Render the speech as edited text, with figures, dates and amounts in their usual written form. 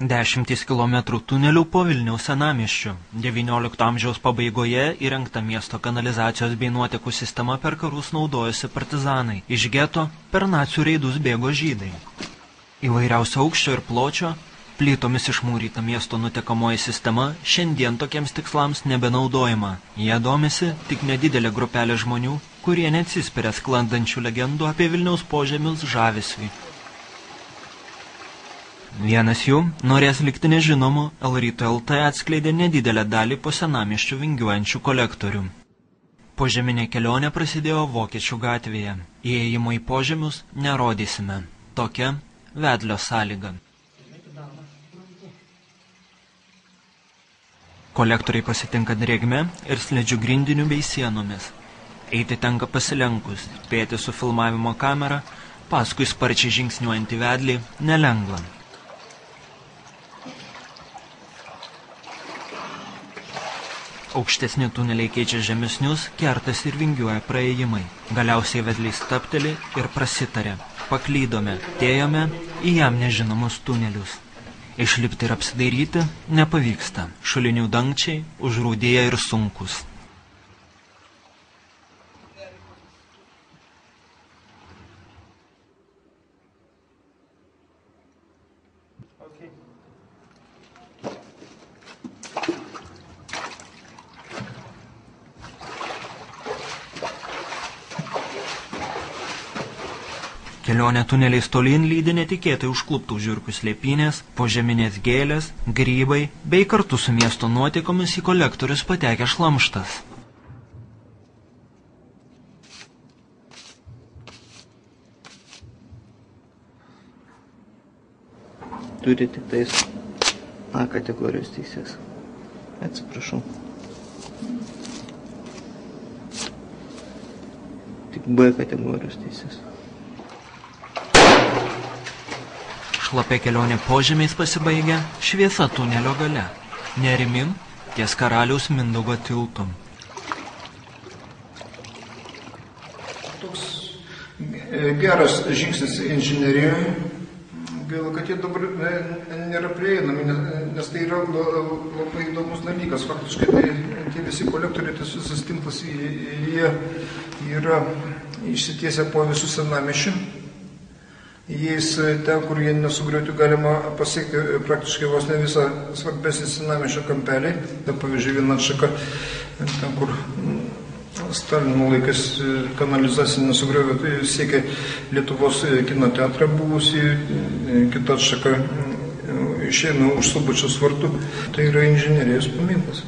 10 kilometrų tunelių po Vilniaus senamiesčiu. 19 amžiaus pabaigoje įrengta miesto kanalizacijos bei nuotekų sistema per karus naudojosi partizanai. Iš geto per nacių reidus bėgo žydai. Įvairiausio aukščio ir pločio, plytomis išmūryta miesto nutekamoji sistema šiandien tokiems tikslams nebenaudojama. Jie domisi tik nedidelė grupelė žmonių, kurie neatsispiria sklandančių legendų apie Vilniaus požemius žavesiui. Vienas jų, norės likti nežinomu, L-Ryto LT atskleidė nedidelę dalį po senamiesčių vingiuojančių kolektorių. Požeminė kelionė prasidėjo Vokiečių gatvėje. Įėjimo į požemius nerodysime. Tokia vedlio sąlyga. Kolektoriai pasitinka drėgme ir slidžių grindiniu bei sienomis. Eiti tenka pasilenkus, spėti su filmavimo kamera, paskui sparčiai žingsniuojantį vedlį nelengva. Aukštesni tuneliai keičia žemesnius, kertas ir vingiuoja praėjimai. Galiausiai vedlys stabteli ir prasitarė. Paklydome, atėjome į jam nežinomus tunelius. Išlipti ir apsidairyti nepavyksta. Šulinių dangčiai užrūdėję ir sunkus. Kelionė tuneliais tolyn lydi netikėtai užkluptų žiurkių slėpynės, požeminės gėlės, grybai, bei kartu su miesto nuotekomis į kolektorius patekę šlamštas. Turi tik tais A kategorijos teises. Atsiprašau. Tik B kategorijos teises. Šlapia kelionė požemiais pasibaigia šviesa tunelio gale. Nerimim ties Karaliaus Mindaugo tiltu. Toks geras žingsnis inžinerijoje. Gaila, kad jie dabar nėra prieinami, nes tai yra labai įdomus dalykas. Faktiškai tie visi kolektoriai, tas visas tinklas, jie yra išsitiesę po visų senamiesčių. Jais ten, kur jie nesugriauti, galima pasiekti praktiškai vos ne visą svarbesnį senamiesčio kampelį. Pavyzdžiui, viena atšaka, ten, kur Stalino laikais kanalizacija nesugriovė, tai siekia Lietuvos kino teatrą buvusį, kita atšaka išeina už Subačiaus vartų. Tai yra inžinerijos paminklas.